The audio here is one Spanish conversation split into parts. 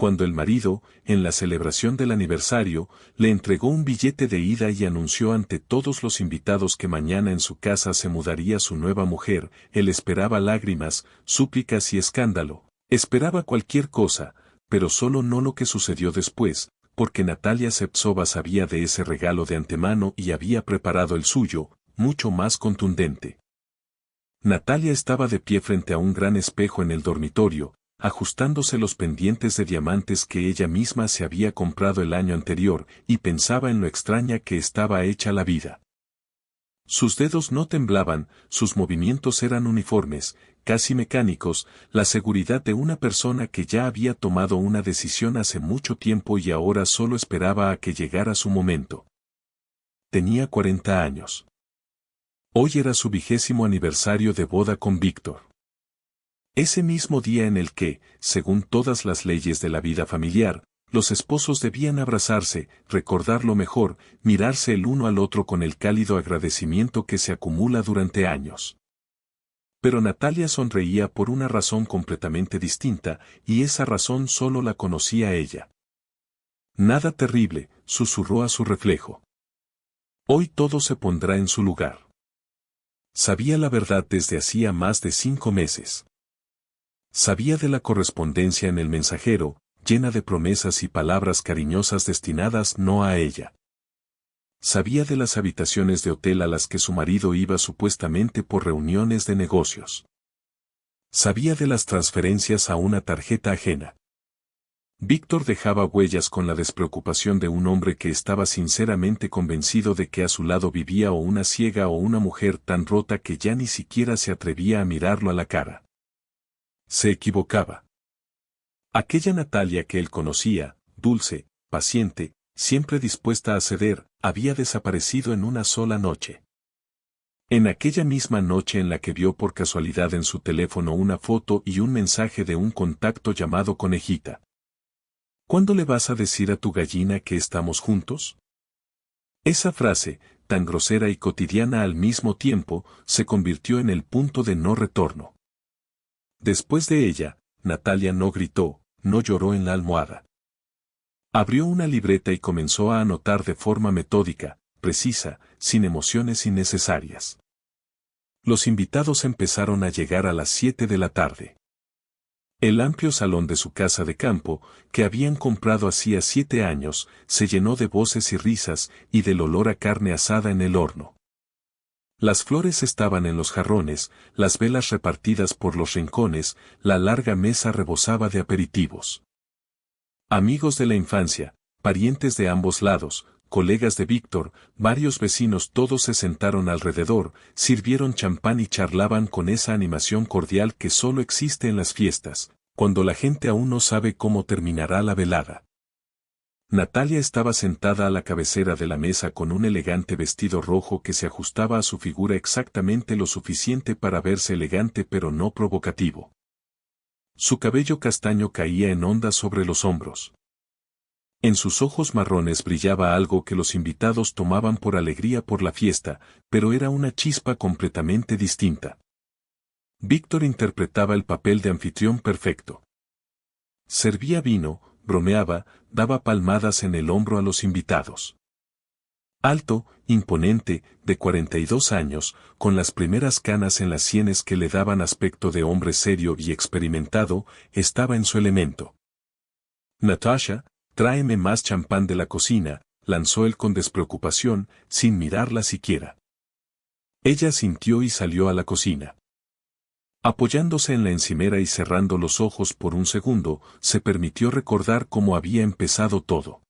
cuando el marido, en la celebración del aniversario, le entregó un billete de ida y anunció ante todos los invitados que mañana en su casa se mudaría su nueva mujer, él esperaba lágrimas, súplicas y escándalo, esperaba cualquier cosa, pero solo no lo que sucedió después, porque Natalia Shevtsova sabía de ese regalo de antemano y había preparado el suyo, mucho más contundente. Natalia estaba de pie frente a un gran espejo en el dormitorio, ajustándose los pendientes de diamantes que ella misma se había comprado el año anterior, y pensaba en lo extraña que estaba hecha la vida. Sus dedos no temblaban, sus movimientos eran uniformes, casi mecánicos, la seguridad de una persona que ya había tomado una decisión hace mucho tiempo y ahora solo esperaba a que llegara su momento. Tenía 40 años. Hoy era su 20º aniversario de boda con Víctor. Ese mismo día en el que, según todas las leyes de la vida familiar, los esposos debían abrazarse, recordar lo mejor, mirarse el uno al otro con el cálido agradecimiento que se acumula durante años. Pero Natalia sonreía por una razón completamente distinta, y esa razón solo la conocía ella. Nada terrible, susurró a su reflejo. Hoy todo se pondrá en su lugar. Sabía la verdad desde hacía más de 5 meses. Sabía de la correspondencia en el mensajero, llena de promesas y palabras cariñosas destinadas no a ella. Sabía de las habitaciones de hotel a las que su marido iba supuestamente por reuniones de negocios. Sabía de las transferencias a una tarjeta ajena. Víctor dejaba huellas con la despreocupación de un hombre que estaba sinceramente convencido de que a su lado vivía o una ciega o una mujer tan rota que ya ni siquiera se atrevía a mirarlo a la cara. Se equivocaba. Aquella Natalia que él conocía, dulce, paciente, siempre dispuesta a ceder, había desaparecido en una sola noche. En aquella misma noche en la que vio por casualidad en su teléfono una foto y un mensaje de un contacto llamado Conejita. ¿Cuándo le vas a decir a tu gallina que estamos juntos? Esa frase, tan grosera y cotidiana al mismo tiempo, se convirtió en el punto de no retorno. Después de ella, Natalia no gritó, no lloró en la almohada. Abrió una libreta y comenzó a anotar de forma metódica, precisa, sin emociones innecesarias. Los invitados empezaron a llegar a las 7 de la tarde. El amplio salón de su casa de campo, que habían comprado hacía 7 años, se llenó de voces y risas y del olor a carne asada en el horno. Las flores estaban en los jarrones, las velas repartidas por los rincones, la larga mesa rebosaba de aperitivos. Amigos de la infancia, parientes de ambos lados, colegas de Víctor, varios vecinos todos se sentaron alrededor, sirvieron champán y charlaban con esa animación cordial que solo existe en las fiestas, cuando la gente aún no sabe cómo terminará la velada. Natalia estaba sentada a la cabecera de la mesa con un elegante vestido rojo que se ajustaba a su figura exactamente lo suficiente para verse elegante pero no provocativo. Su cabello castaño caía en ondas sobre los hombros. En sus ojos marrones brillaba algo que los invitados tomaban por alegría por la fiesta, pero era una chispa completamente distinta. Víctor interpretaba el papel de anfitrión perfecto. Servía vino, bromeaba, daba palmadas en el hombro a los invitados. Alto, imponente, de 42 años, con las primeras canas en las sienes que le daban aspecto de hombre serio y experimentado, estaba en su elemento. Natasha, tráeme más champán de la cocina, lanzó él con despreocupación, sin mirarla siquiera. Ella sintió y salió a la cocina. Apoyándose en la encimera y cerrando los ojos por un segundo, se permitió recordar cómo había empezado todo.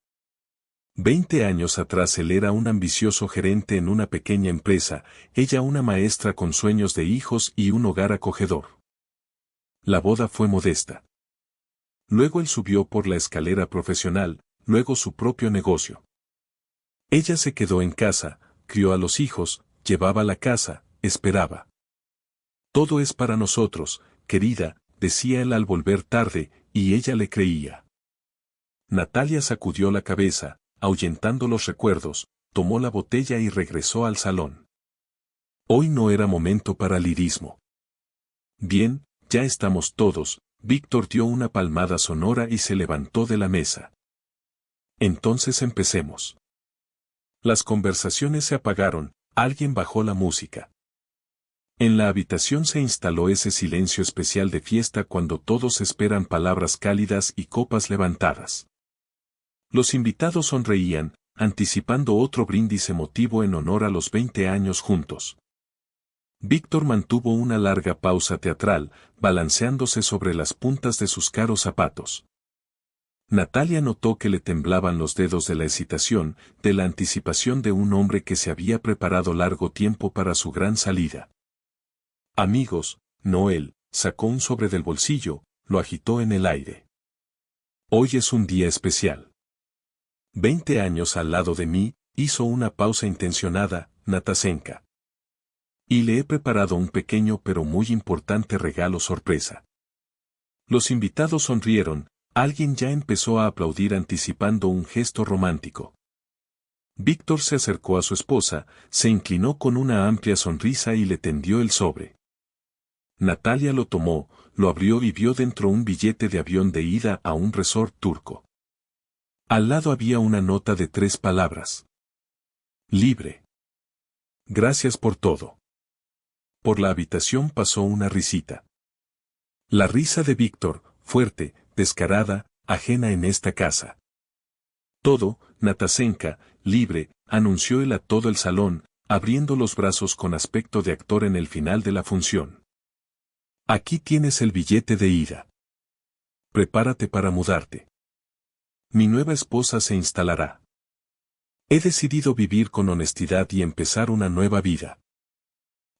20 años atrás él era un ambicioso gerente en una pequeña empresa, ella una maestra con sueños de hijos y un hogar acogedor. La boda fue modesta. Luego él subió por la escalera profesional, luego su propio negocio. Ella se quedó en casa, crió a los hijos, llevaba la casa, esperaba. Todo es para nosotros, querida, decía él al volver tarde, y ella le creía. Natalia sacudió la cabeza, ahuyentando los recuerdos, tomó la botella y regresó al salón. Hoy no era momento para lirismo. Bien, ya estamos todos, Víctor dio una palmada sonora y se levantó de la mesa. Entonces empecemos. Las conversaciones se apagaron, alguien bajó la música. En la habitación se instaló ese silencio especial de fiesta cuando todos esperan palabras cálidas y copas levantadas. Los invitados sonreían, anticipando otro brindis emotivo en honor a los 20 años juntos. Víctor mantuvo una larga pausa teatral, balanceándose sobre las puntas de sus caros zapatos. Natalia notó que le temblaban los dedos de la excitación, de la anticipación de un hombre que se había preparado largo tiempo para su gran salida. Amigos, Noel sacó un sobre del bolsillo, lo agitó en el aire. Hoy es un día especial. 20 años al lado de mí, hizo una pausa intencionada, Natasenka. Y le he preparado un pequeño pero muy importante regalo sorpresa. Los invitados sonrieron, alguien ya empezó a aplaudir anticipando un gesto romántico. Víctor se acercó a su esposa, se inclinó con una amplia sonrisa y le tendió el sobre. Natalia lo tomó, lo abrió y vio dentro un billete de avión de ida a un resort turco. Al lado había una nota de 3 palabras. Libre. Gracias por todo. Por la habitación pasó una risita. La risa de Víctor, fuerte, descarada, ajena en esta casa. Todo, Natasenka, libre, anunció él a todo el salón, abriendo los brazos con aspecto de actor en el final de la función. Aquí tienes el billete de ida. Prepárate para mudarte. Mi nueva esposa se instalará. He decidido vivir con honestidad y empezar una nueva vida.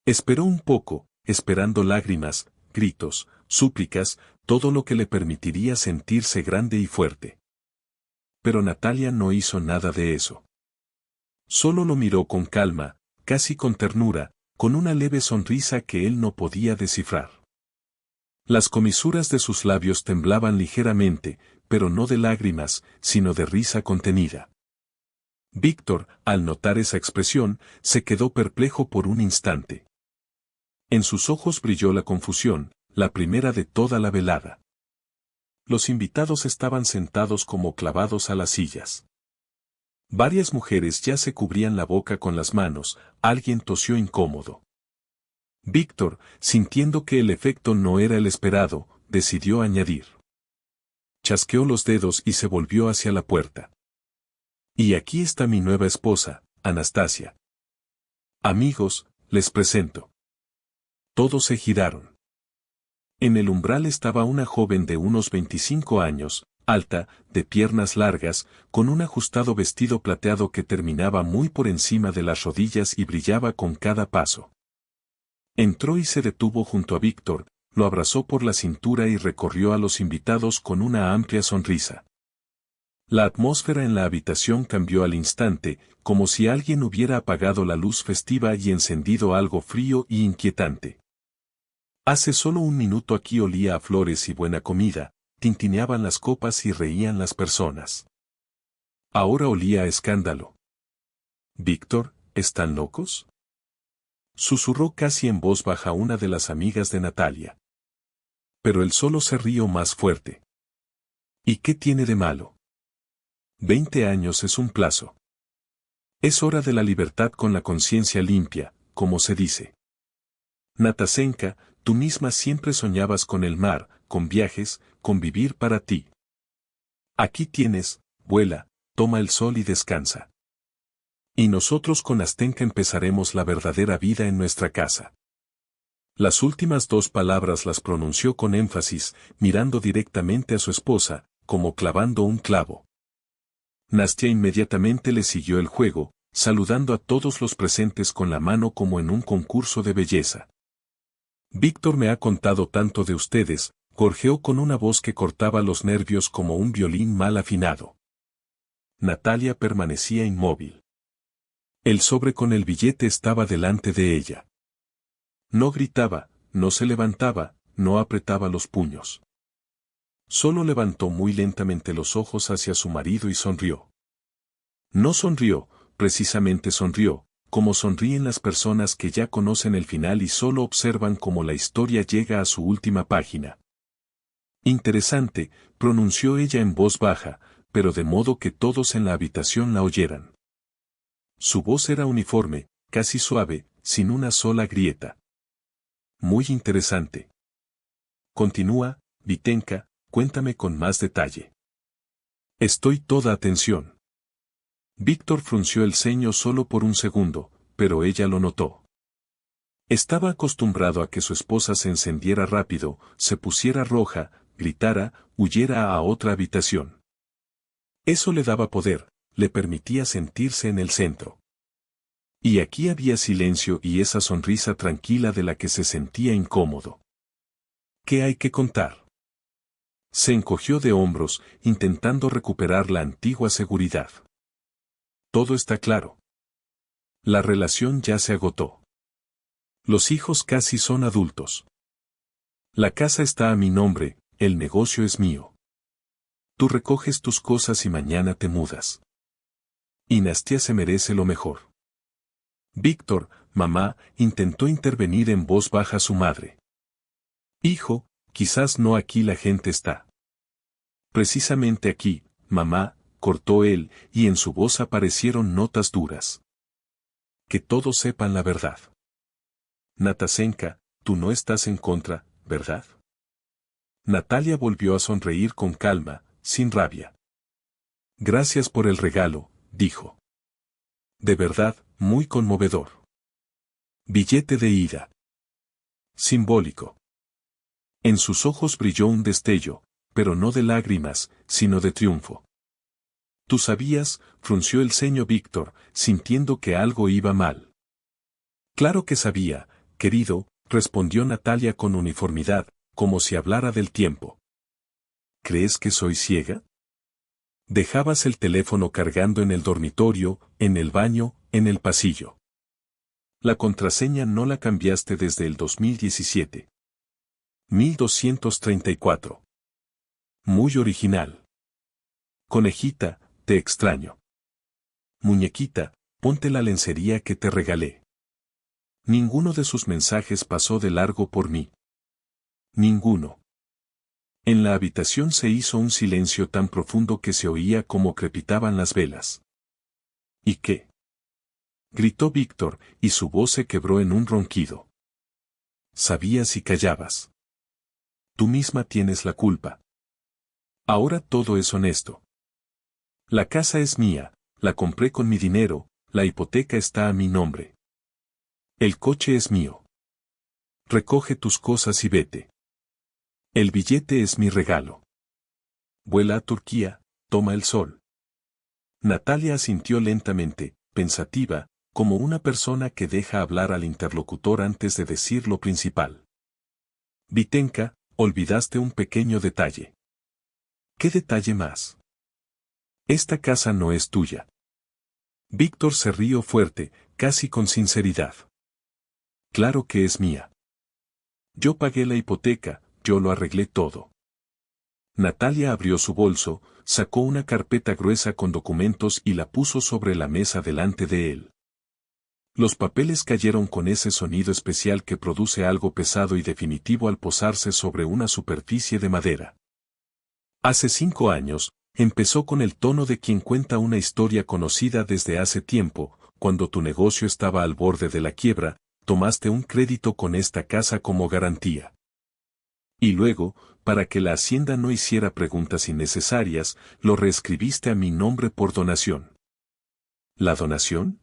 Esperó un poco, esperando lágrimas, gritos, súplicas, todo lo que le permitiría sentirse grande y fuerte. Pero Natalia no hizo nada de eso. Solo lo miró con calma, casi con ternura, con una leve sonrisa que él no podía descifrar. Las comisuras de sus labios temblaban ligeramente, pero no de lágrimas, sino de risa contenida. Víctor, al notar esa expresión, se quedó perplejo por un instante. En sus ojos brilló la confusión, la primera de toda la velada. Los invitados estaban sentados como clavados a las sillas. Varias mujeres ya se cubrían la boca con las manos, alguien tosió incómodo. Víctor, sintiendo que el efecto no era el esperado, decidió añadir. Chasqueó los dedos y se volvió hacia la puerta. Y aquí está mi nueva esposa, Anastasia. Amigos, les presento. Todos se giraron. En el umbral estaba una joven de unos 25 años, alta, de piernas largas, con un ajustado vestido plateado que terminaba muy por encima de las rodillas y brillaba con cada paso. Entró y se detuvo junto a Víctor, lo abrazó por la cintura y recorrió a los invitados con una amplia sonrisa. La atmósfera en la habitación cambió al instante, como si alguien hubiera apagado la luz festiva y encendido algo frío y inquietante. Hace solo un minuto aquí olía a flores y buena comida, tintineaban las copas y reían las personas. Ahora olía a escándalo. «Víctor, ¿están locos?», susurró casi en voz baja una de las amigas de Natalia. Pero él solo se rió más fuerte. ¿Y qué tiene de malo? 20 años es un plazo. Es hora de la libertad con la conciencia limpia, como se dice. Natasenka, tú misma siempre soñabas con el mar, con viajes, con vivir para ti. Aquí tienes, vuela, toma el sol y descansa. Y nosotros con Nastenka empezaremos la verdadera vida en nuestra casa. Las últimas 2 palabras las pronunció con énfasis, mirando directamente a su esposa, como clavando un clavo. Nastia inmediatamente le siguió el juego, saludando a todos los presentes con la mano como en un concurso de belleza. Víctor me ha contado tanto de ustedes, gorjeó con una voz que cortaba los nervios como un violín mal afinado. Natalia permanecía inmóvil. El sobre con el billete estaba delante de ella. No gritaba, no se levantaba, no apretaba los puños. Solo levantó muy lentamente los ojos hacia su marido y sonrió. No sonrió, precisamente sonrió, como sonríen las personas que ya conocen el final y solo observan cómo la historia llega a su última página. Interesante, pronunció ella en voz baja, pero de modo que todos en la habitación la oyeran. Su voz era uniforme, casi suave, sin una sola grieta. Muy interesante. Continúa, Vitenka, cuéntame con más detalle. Estoy toda atención. Víctor frunció el ceño solo por un segundo, pero ella lo notó. Estaba acostumbrado a que su esposa se encendiera rápido, se pusiera roja, gritara, huyera a otra habitación. Eso le daba poder, le permitía sentirse en el centro. Y aquí había silencio y esa sonrisa tranquila de la que se sentía incómodo. ¿Qué hay que contar? Se encogió de hombros, intentando recuperar la antigua seguridad. Todo está claro. La relación ya se agotó. Los hijos casi son adultos. La casa está a mi nombre, el negocio es mío. Tú recoges tus cosas y mañana te mudas. Y Nastia se merece lo mejor. Víctor, mamá, intentó intervenir en voz baja su madre. Hijo, quizás no aquí la gente está. Precisamente aquí, mamá, cortó él, y en su voz aparecieron notas duras. Que todos sepan la verdad. Natasenka, tú no estás en contra, ¿verdad? Natalia volvió a sonreír con calma, sin rabia. Gracias por el regalo, dijo. De verdad, muy conmovedor. Billete de ida. Simbólico. En sus ojos brilló un destello, pero no de lágrimas, sino de triunfo. Tú sabías, frunció el ceño Víctor, sintiendo que algo iba mal. Claro que sabía, querido, respondió Natalia con uniformidad, como si hablara del tiempo. ¿Crees que soy ciega? Dejabas el teléfono cargando en el dormitorio, en el baño, en el pasillo. La contraseña no la cambiaste desde el 2017. 1234. Muy original. Conejita, te extraño. Muñequita, ponte la lencería que te regalé. Ninguno de sus mensajes pasó de largo por mí. Ninguno. En la habitación se hizo un silencio tan profundo que se oía como crepitaban las velas. ¿Y qué? Gritó Víctor, y su voz se quebró en un ronquido. Sabías y callabas. Tú misma tienes la culpa. Ahora todo es honesto. La casa es mía, la compré con mi dinero, la hipoteca está a mi nombre. El coche es mío. Recoge tus cosas y vete. El billete es mi regalo. Vuela a Turquía, toma el sol. Natalia asintió lentamente, pensativa, como una persona que deja hablar al interlocutor antes de decir lo principal. Vitenka, olvidaste un pequeño detalle. ¿Qué detalle más? Esta casa no es tuya. Víctor se rió fuerte, casi con sinceridad. Claro que es mía. Yo pagué la hipoteca, yo lo arreglé todo. Natalia abrió su bolso, sacó una carpeta gruesa con documentos y la puso sobre la mesa delante de él. Los papeles cayeron con ese sonido especial que produce algo pesado y definitivo al posarse sobre una superficie de madera. Hace 5 años, empezó con el tono de quien cuenta una historia conocida desde hace tiempo, cuando tu negocio estaba al borde de la quiebra, tomaste un crédito con esta casa como garantía. Y luego, para que la hacienda no hiciera preguntas innecesarias, lo reescribiste a mi nombre por donación. ¿La donación?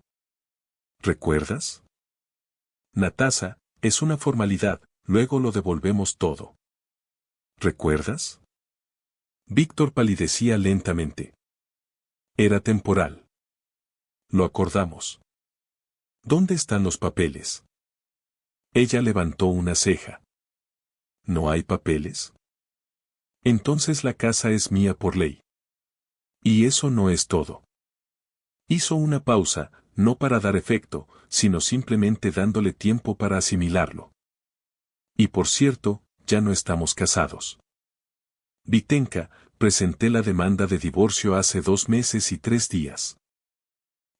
¿Recuerdas? Natasa, es una formalidad, luego lo devolvemos todo. ¿Recuerdas? Víctor palidecía lentamente. Era temporal. Lo acordamos. ¿Dónde están los papeles? Ella levantó una ceja. ¿No hay papeles? Entonces la casa es mía por ley. Y eso no es todo. Hizo una pausa, no para dar efecto, sino simplemente dándole tiempo para asimilarlo. Y por cierto, ya no estamos casados. Vitenka, presenté la demanda de divorcio hace 2 meses y 3 días.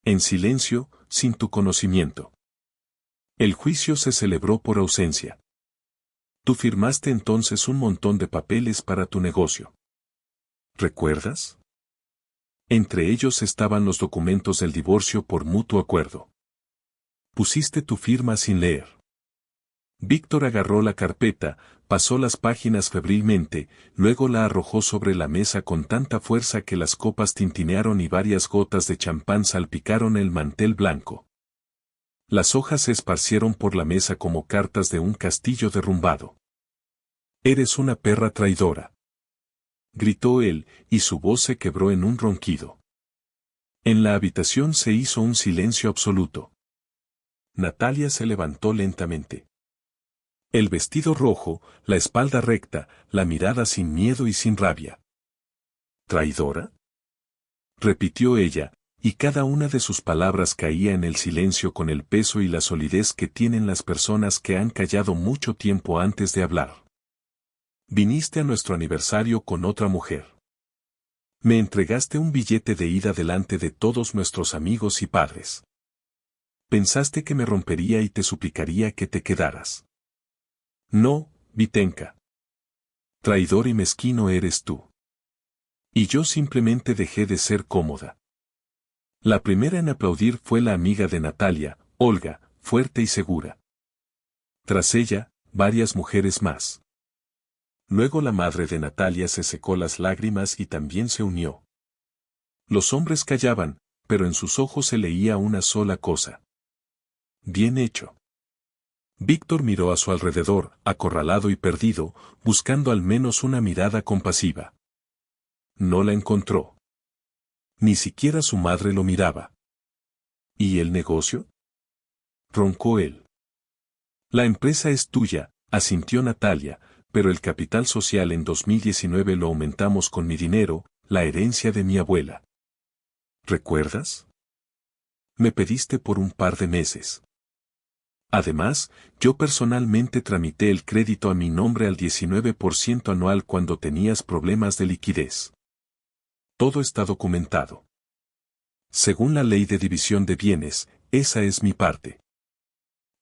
En silencio, sin tu conocimiento. El juicio se celebró por ausencia. Tú firmaste entonces un montón de papeles para tu negocio. ¿Recuerdas? Entre ellos estaban los documentos del divorcio por mutuo acuerdo. Pusiste tu firma sin leer. Víctor agarró la carpeta, pasó las páginas febrilmente, luego la arrojó sobre la mesa con tanta fuerza que las copas tintinearon y varias gotas de champán salpicaron el mantel blanco. Las hojas se esparcieron por la mesa como cartas de un castillo derrumbado. «Eres una perra traidora», gritó él, y su voz se quebró en un ronquido. En la habitación se hizo un silencio absoluto. Natalia se levantó lentamente. El vestido rojo, la espalda recta, la mirada sin miedo y sin rabia. ¿Traidora?, repitió ella, y cada una de sus palabras caía en el silencio con el peso y la solidez que tienen las personas que han callado mucho tiempo antes de hablar. Viniste a nuestro aniversario con otra mujer. Me entregaste un billete de ida delante de todos nuestros amigos y padres. Pensaste que me rompería y te suplicaría que te quedaras. No, Vitenka. Traidor y mezquino eres tú. Y yo simplemente dejé de ser cómoda. La primera en aplaudir fue la amiga de Natalia, Olga, fuerte y segura. Tras ella, varias mujeres más. Luego la madre de Natalia se secó las lágrimas y también se unió. Los hombres callaban, pero en sus ojos se leía una sola cosa. Bien hecho. Víctor miró a su alrededor, acorralado y perdido, buscando al menos una mirada compasiva. No la encontró. Ni siquiera su madre lo miraba. ¿Y el negocio?, roncó él. La empresa es tuya, asintió Natalia, pero el capital social en 2019 lo aumentamos con mi dinero, la herencia de mi abuela. ¿Recuerdas? Me pediste por un par de meses. Además, yo personalmente tramité el crédito a mi nombre al 19% anual cuando tenías problemas de liquidez. Todo está documentado. Según la ley de división de bienes, esa es mi parte.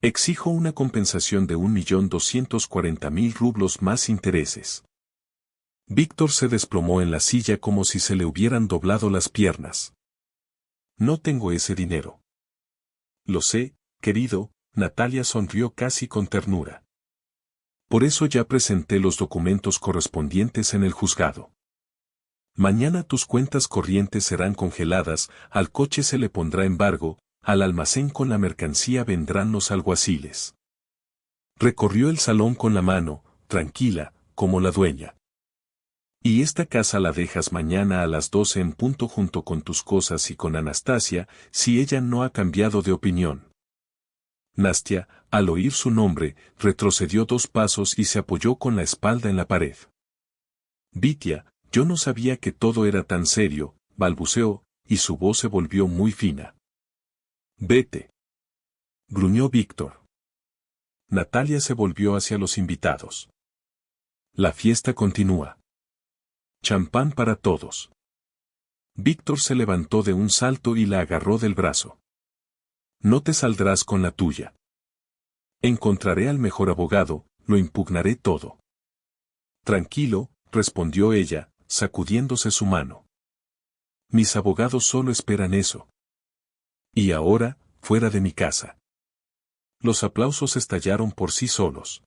Exijo una compensación de 1.240.000 rublos más intereses. Víctor se desplomó en la silla como si se le hubieran doblado las piernas. No tengo ese dinero. Lo sé, querido, Natalia sonrió casi con ternura. Por eso ya presenté los documentos correspondientes en el juzgado. Mañana tus cuentas corrientes serán congeladas, al coche se le pondrá embargo, al almacén con la mercancía vendrán los alguaciles. Recorrió el salón con la mano, tranquila, como la dueña. Y esta casa la dejas mañana a las 12 en punto junto con tus cosas y con Anastasia, si ella no ha cambiado de opinión. Nastia, al oír su nombre, retrocedió 2 pasos y se apoyó con la espalda en la pared. Vitia, yo no sabía que todo era tan serio, balbuceó, y su voz se volvió muy fina. Vete, gruñó Víctor. Natalia se volvió hacia los invitados. La fiesta continúa. Champán para todos. Víctor se levantó de un salto y la agarró del brazo. No te saldrás con la tuya. Encontraré al mejor abogado, lo impugnaré todo. Tranquilo, respondió ella, sacudiéndose su mano. Mis abogados solo esperan eso. Y ahora, fuera de mi casa. Los aplausos estallaron por sí solos.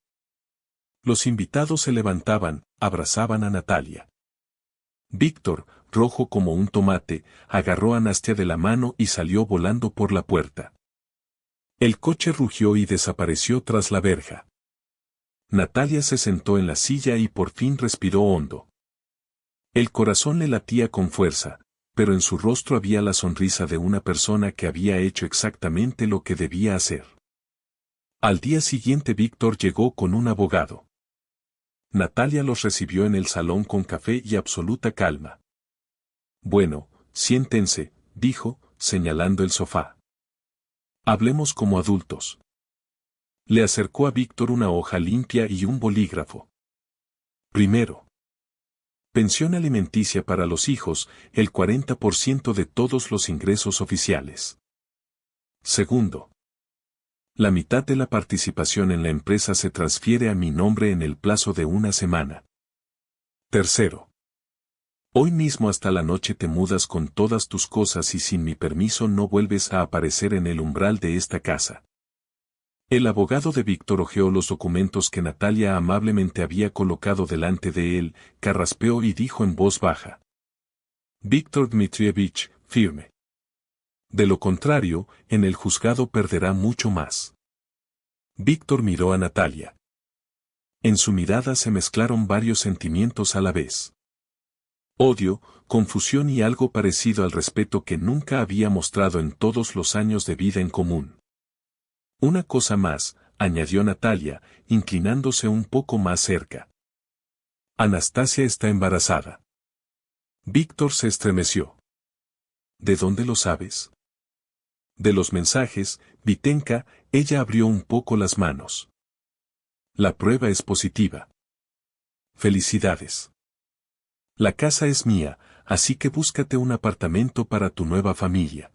Los invitados se levantaban, abrazaban a Natalia. Víctor, rojo como un tomate, agarró a Nastia de la mano y salió volando por la puerta. El coche rugió y desapareció tras la verja. Natalia se sentó en la silla y por fin respiró hondo. El corazón le latía con fuerza, pero en su rostro había la sonrisa de una persona que había hecho exactamente lo que debía hacer. Al día siguiente Víctor llegó con un abogado. Natalia los recibió en el salón con café y absoluta calma. Bueno, siéntense, dijo, señalando el sofá. Hablemos como adultos. Le acercó a Víctor una hoja limpia y un bolígrafo. Primero. Pensión alimenticia para los hijos, el 40% de todos los ingresos oficiales. Segundo. La mitad de la participación en la empresa se transfiere a mi nombre en el plazo de una semana. Tercero. Hoy mismo hasta la noche te mudas con todas tus cosas y sin mi permiso no vuelves a aparecer en el umbral de esta casa. El abogado de Víctor hojeó los documentos que Natalia amablemente había colocado delante de él, carraspeó y dijo en voz baja. Víctor Dmitrievich, firme. De lo contrario, en el juzgado perderá mucho más. Víctor miró a Natalia. En su mirada se mezclaron varios sentimientos a la vez. Odio, confusión y algo parecido al respeto que nunca había mostrado en todos los años de vida en común. Una cosa más, añadió Natalia, inclinándose un poco más cerca. Anastasia está embarazada. Víctor se estremeció. ¿De dónde lo sabes? De los mensajes, Vitenka, ella abrió un poco las manos. La prueba es positiva. Felicidades. La casa es mía, así que búscate un apartamento para tu nueva familia.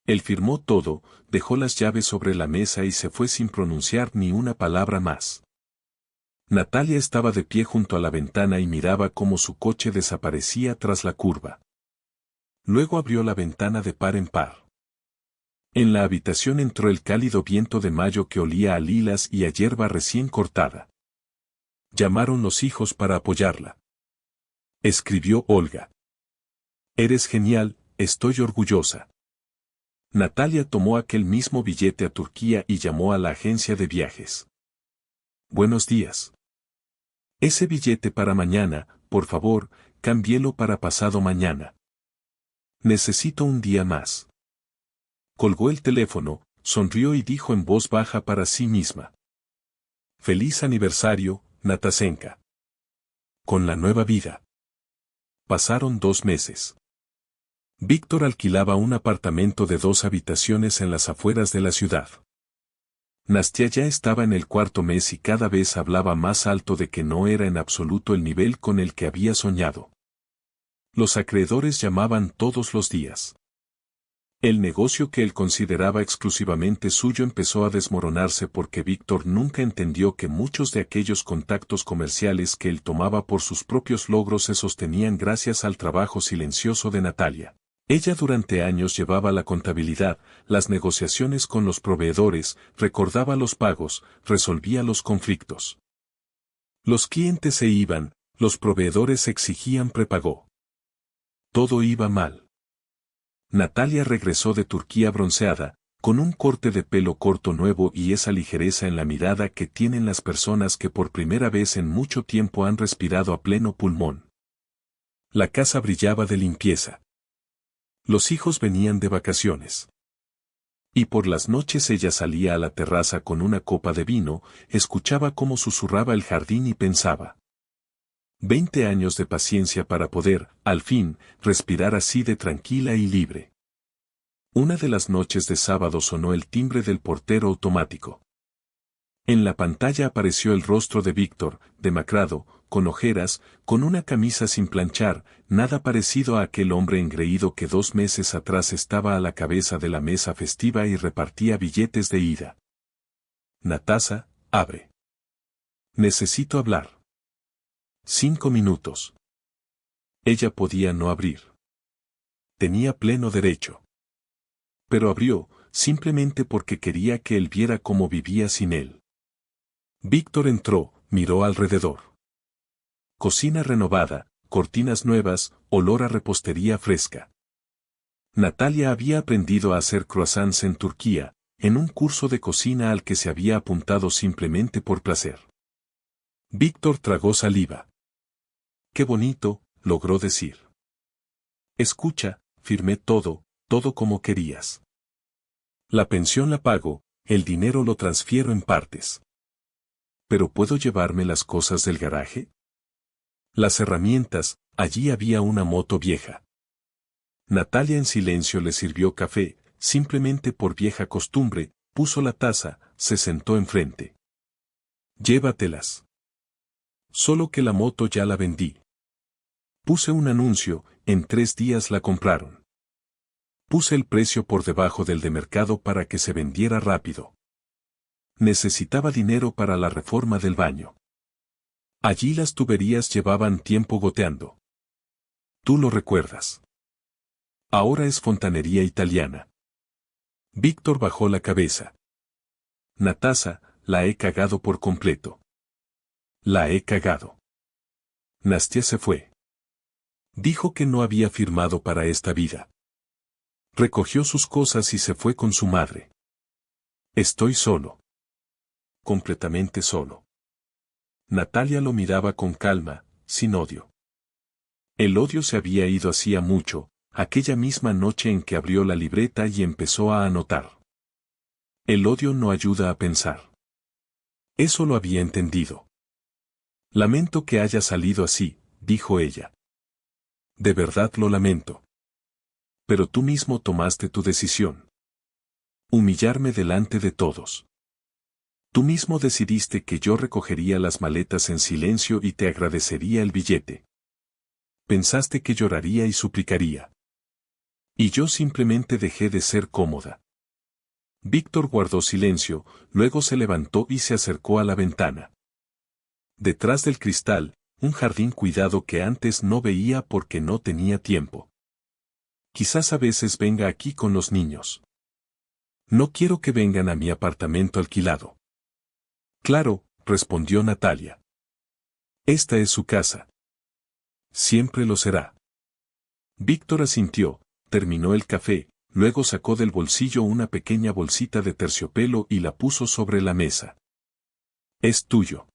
Él firmó todo, dejó las llaves sobre la mesa y se fue sin pronunciar ni una palabra más. Natalia estaba de pie junto a la ventana y miraba cómo su coche desaparecía tras la curva. Luego abrió la ventana de par en par. En la habitación entró el cálido viento de mayo que olía a lilas y a hierba recién cortada. Llamaron los hijos para apoyarla. Escribió Olga. Eres genial, estoy orgullosa. Natalia tomó aquel mismo billete a Turquía y llamó a la agencia de viajes. Buenos días. Ese billete para mañana, por favor, cámbielo para pasado mañana. Necesito un día más. Colgó el teléfono, sonrió y dijo en voz baja para sí misma. Feliz aniversario, Natasenka. Con la nueva vida. Pasaron 2 meses. Víctor alquilaba un apartamento de 2 habitaciones en las afueras de la ciudad. Nastia ya estaba en el 4.º mes y cada vez hablaba más alto de que no era en absoluto el nivel con el que había soñado. Los acreedores llamaban todos los días. El negocio que él consideraba exclusivamente suyo empezó a desmoronarse porque Víctor nunca entendió que muchos de aquellos contactos comerciales que él tomaba por sus propios logros se sostenían gracias al trabajo silencioso de Natalia. Ella durante años llevaba la contabilidad, las negociaciones con los proveedores, recordaba los pagos, resolvía los conflictos. Los clientes se iban, los proveedores exigían prepago. Todo iba mal. Natalia regresó de Turquía bronceada, con un corte de pelo corto nuevo y esa ligereza en la mirada que tienen las personas que por primera vez en mucho tiempo han respirado a pleno pulmón. La casa brillaba de limpieza. Los hijos venían de vacaciones. Y por las noches ella salía a la terraza con una copa de vino, escuchaba cómo susurraba el jardín y pensaba. 20 años de paciencia para poder, al fin, respirar así de tranquila y libre. Una de las noches de sábado sonó el timbre del portero automático. En la pantalla apareció el rostro de Víctor, demacrado, con ojeras, con una camisa sin planchar, nada parecido a aquel hombre engreído que 2 meses atrás estaba a la cabeza de la mesa festiva y repartía billetes de ida. Natasa, abre. Necesito hablar. 5 minutos. Ella podía no abrir. Tenía pleno derecho. Pero abrió, simplemente porque quería que él viera cómo vivía sin él. Víctor entró, miró alrededor. Cocina renovada, cortinas nuevas, olor a repostería fresca. Natalia había aprendido a hacer croissants en Turquía, en un curso de cocina al que se había apuntado simplemente por placer. Víctor tragó saliva. Qué bonito, logró decir. Escucha, firmé todo, todo como querías. La pensión la pago, el dinero lo transfiero en partes. ¿Pero puedo llevarme las cosas del garaje? Las herramientas, allí había una moto vieja. Natalia en silencio le sirvió café, simplemente por vieja costumbre, puso la taza, se sentó enfrente. Llévatelas. Solo que la moto ya la vendí. Puse un anuncio, en 3 días la compraron. Puse el precio por debajo del de mercado para que se vendiera rápido. Necesitaba dinero para la reforma del baño. Allí las tuberías llevaban tiempo goteando. Tú lo recuerdas. Ahora es fontanería italiana. Víctor bajó la cabeza. Natasa, la he cagado por completo. La he cagado. Nastia se fue. Dijo que no había firmado para esta vida. Recogió sus cosas y se fue con su madre. Estoy solo. Completamente solo. Natalia lo miraba con calma, sin odio. El odio se había ido hacía mucho, aquella misma noche en que abrió la libreta y empezó a anotar. El odio no ayuda a pensar. Eso lo había entendido. Lamento que haya salido así, dijo ella. De verdad lo lamento. Pero tú mismo tomaste tu decisión. Humillarme delante de todos. Tú mismo decidiste que yo recogería las maletas en silencio y te agradecería el billete. Pensaste que lloraría y suplicaría. Y yo simplemente dejé de ser cómoda. Víctor guardó silencio, luego se levantó y se acercó a la ventana. Detrás del cristal, un jardín cuidado que antes no veía porque no tenía tiempo. Quizás a veces venga aquí con los niños. No quiero que vengan a mi apartamento alquilado. Claro, respondió Natalia. Esta es su casa. Siempre lo será. Víctor asintió, terminó el café, luego sacó del bolsillo una pequeña bolsita de terciopelo y la puso sobre la mesa. Es tuyo.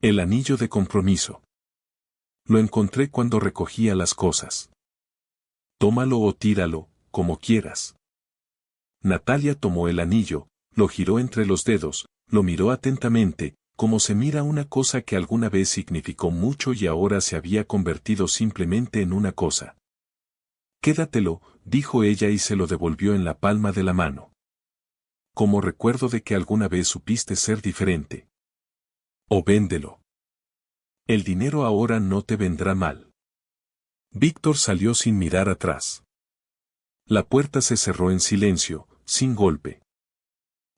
El anillo de compromiso. Lo encontré cuando recogía las cosas. Tómalo o tíralo, como quieras. Natalia tomó el anillo, lo giró entre los dedos, lo miró atentamente, como se mira una cosa que alguna vez significó mucho y ahora se había convertido simplemente en una cosa. Quédatelo, dijo ella y se lo devolvió en la palma de la mano. Como recuerdo de que alguna vez supiste ser diferente. O véndelo. El dinero ahora no te vendrá mal. Víctor salió sin mirar atrás. La puerta se cerró en silencio, sin golpe.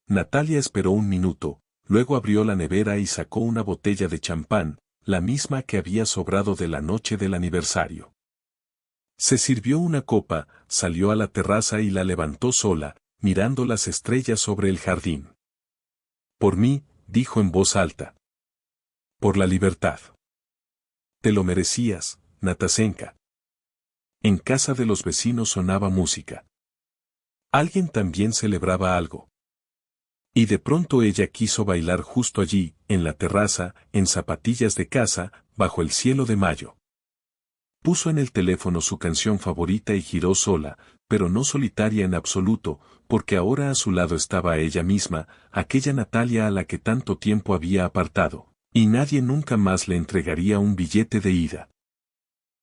Natalia esperó un minuto, luego abrió la nevera y sacó una botella de champán, la misma que había sobrado de la noche del aniversario. Se sirvió una copa, salió a la terraza y la levantó sola, mirando las estrellas sobre el jardín. Por mí, dijo en voz alta. Por la libertad. Te lo merecías, Natasenka. En casa de los vecinos sonaba música. Alguien también celebraba algo. Y de pronto ella quiso bailar justo allí, en la terraza, en zapatillas de casa, bajo el cielo de mayo. Puso en el teléfono su canción favorita y giró sola, pero no solitaria en absoluto, porque ahora a su lado estaba ella misma, aquella Natalia a la que tanto tiempo había apartado, y nadie nunca más le entregaría un billete de ida.